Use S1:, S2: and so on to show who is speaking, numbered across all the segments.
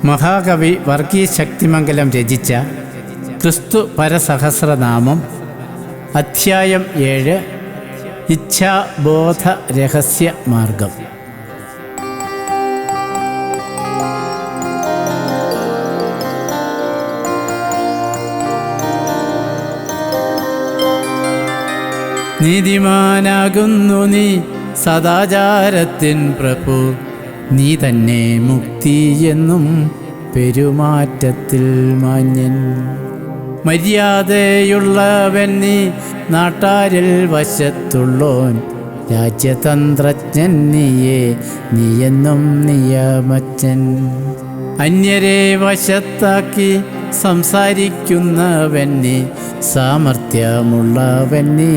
S1: മഹാകവി വർഗീസ് ശക്തിമംഗലം രചിച്ച ക്രിസ്തു പരസഹസ്രനാമം അധ്യായം 7 ഇച്ഛാബോധ രഹസ്യ മാർഗം. നീതിമാനാകുന്നു നീ സദാചാരത്തിൻ പ്രഭു, നീ തന്നെ മുക്തിയെന്നും പെരുമാറ്റത്തിൽ മാന്യൻ. മര്യാദയുള്ളവൻ നീ നാട്ടാരിൽ വശത്തുള്ളോൻ, രാജ്യതന്ത്രജ്ഞൻ നീയേ നീയെന്നും നിയമജ്ഞൻ. അന്യരെ വശത്താക്കി സംസാരിക്കുന്നവൻ നീ, സാമർഥ്യമുള്ളവൻ നീ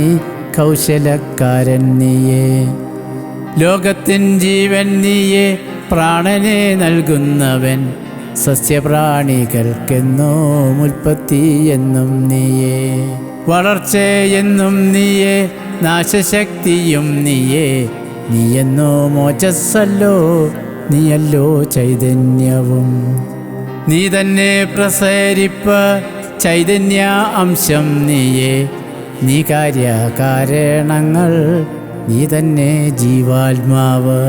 S1: കൗശലക്കാരൻ നീയേ. ലോകത്തിൻ ജീവൻ നീയേ, പ്രാണനെ നൽകുന്നവൻ, സസ്യപ്രാണികൾക്കെന്നോ ഉൽപ്പത്തിയെന്നും നീയേ. വളർച്ചയെന്നും നീയേ, നാശശക്തിയും നീയേ, നീയെന്നോ മോചസ്സല്ലോ, നീയല്ലോ ചൈതന്യവും. നീ തന്നെ പ്രസരിപ്പ ചൈതന്യ അംശം നീയേ, നീ കാര്യകാരണങ്ങൾ, നീ തന്നെ ജീവാത്മാവ്.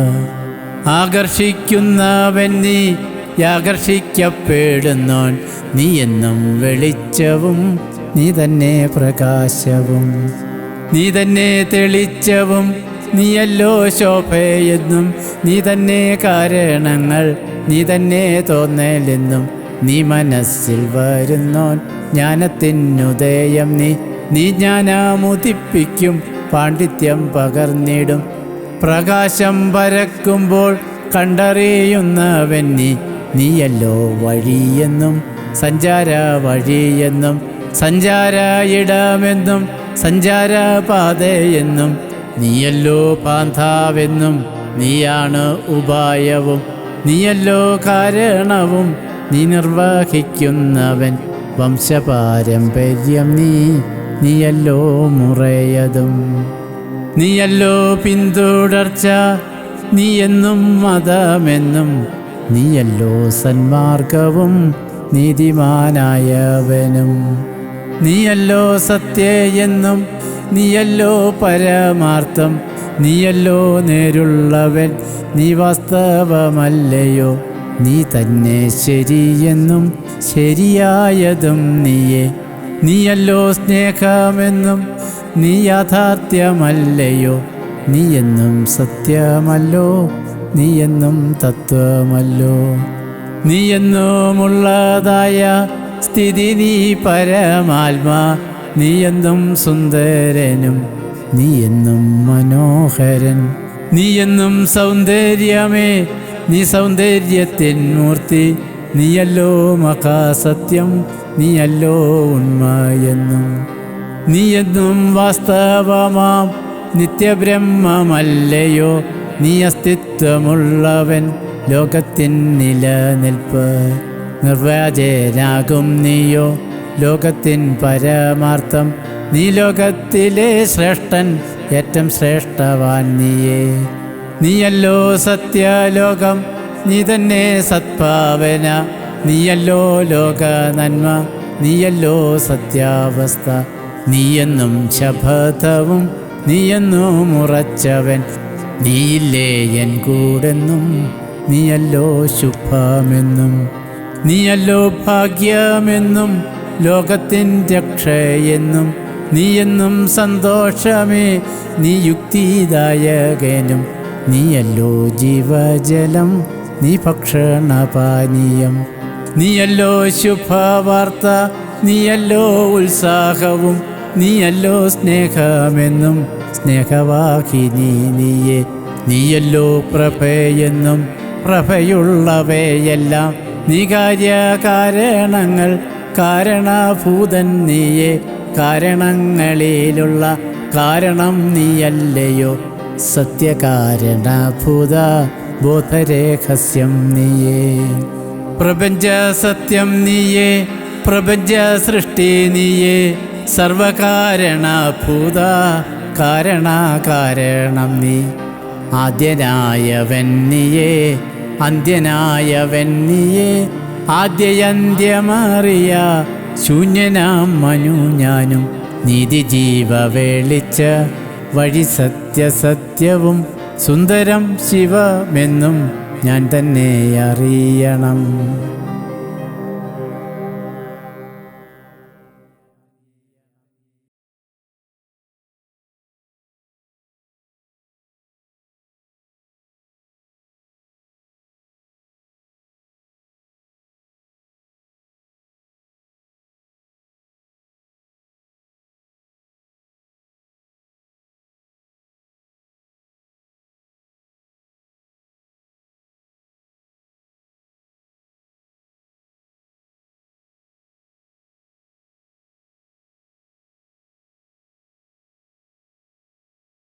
S1: ആകർഷിക്കുന്നവൻ നീ, ആകർഷിക്കപ്പെടുന്നോൻ, നീ എന്നും വെളിച്ചവും, നീ തന്നെ പ്രകാശവും. നീ തന്നെ തെളിച്ചവും, നീയല്ലോ ശോഭയെന്നും, നീ തന്നെ കാരണങ്ങൾ, നീ തന്നെ തോന്നലെന്നും. നീ മനസ്സിൽ വരുന്നോൻ, ജ്ഞാനത്തിനുദയം നീ, നീ ജ്ഞാനമുദിപ്പിക്കും, പാണ്ഡിത്യം പകർന്നിടും. പ്രകാശം പരക്കുമ്പോൾ കണ്ടറിയുന്നവൻ നീ, നീയല്ലോ വഴിയെന്നും സഞ്ചാര വഴിയെന്നും, സഞ്ചാര ഇടമെന്നും സഞ്ചാരപാതയെന്നും. നീയല്ലോ പാന്താവെന്നും, നീയാണ് ഉപായവും, നീയല്ലോ കാരണവും, നീ നിർവഹിക്കുന്നവൻ വംശപാരമ്പര്യം നീ, നീയല്ലോ മുറയതും. നീയല്ലോ പിന്തുടർച്ച, നീയെന്നും മതമെന്നും, നീയല്ലോ സന്മാർഗവും നീതിമാനായവനും. നീയല്ലോ സത്യയെന്നും, നീയല്ലോ പരമാർത്ഥം, നീയല്ലോ നേരുള്ളവൻ, നീ വാസ്തവമല്ലയോ. നീ തന്നെ ശരിയെന്നും ശരിയായതും നീയേ. നീയല്ലോ സ്നേഹമെന്നും, നീ യാഥാർത്ഥ്യമല്ലയോ. നീയെന്നും സത്യമല്ലോ, നീയെന്നും തത്വമല്ലോ. നീയെന്നുമുള്ളതായ സ്ഥിതി നീ പരമാത്മാ, നീയെന്നും സുന്ദരനും, നീയെന്നും മനോഹരൻ. നീയെന്നും സൗന്ദര്യമേ, നീ സൗന്ദര്യത്തിൻ മൂർത്തി, നീയല്ലോ മഹാസത്യം, നീയല്ലോ ഉണ്മയെന്നും. നീയെന്നും വാസ്തവമാം നിത്യബ്രഹ്മമല്ലയോ. നീ അസ്തിത്വമുള്ളവൻ, ലോകത്തിൻ നിലനിൽപ്പ്. നിർവ്യാജനാകും നീയോ, ലോകത്തിൻ പരമാർത്ഥം. നീ ലോകത്തിലെ ശ്രേഷ്ഠൻ, ഏറ്റവും ശ്രേഷ്ഠവാൻ നീയേ. നീയല്ലോ സത്യലോകം, നീ തന്നെ സദ്ഭാവന, നീയല്ലോ ലോക നന്മ, നീയല്ലോ സത്യാവസ്ഥ. നീയെന്നും ശപഥവും, നീയെന്നും ഉറച്ചവൻ, നീയില്ലേ എൻ കൂടെന്നും, നീയല്ലോ ശുഭമെന്നും. നീയല്ലോ ഭാഗ്യമെന്നും, ലോകത്തിൻ രക്ഷയെന്നും, നീയെന്നും സന്തോഷമേ, നീ യുക്തിദായകനും. നീയല്ലോ ജീവജലം, നീ ഭക്ഷണപാനീയം. നീയല്ലോ ശുഭവാർത്ത, നീയല്ലോ ഉത്സാഹവും, നീയല്ലോ സ്നേഹമെന്നും സ്നേഹവാഹിനി നീയേ. നീയല്ലോ പ്രഭയെന്നും, പ്രഭയുള്ളവയെല്ലാം. നീ കാര്യകാരണങ്ങൾ, കാരണഭൂതൻ നീയേ. കാരണങ്ങളിലുള്ള കാരണം നീയല്ലയോ. സത്യകാരണഭൂത ബോധരഹസ്യം നീയേ. പ്രപഞ്ച സത്യം നീയേ, പ്രപഞ്ച സൃഷ്ടി നീയേ. സർവകാരണഭൂത കാരണകാരണം നീ. ആദ്യനായവൻ നീയേ, അന്ത്യനായവൻ നീയേ, ആദ്യന്ത്യമറിയ ശൂന്യനാം മനു ഞാനും നീതി ജീവ വേളിച്ച വഴി സത്യസത്യവും സുന്ദരം ശിവമെന്നും ഞാൻ തന്നെ അറിയണം.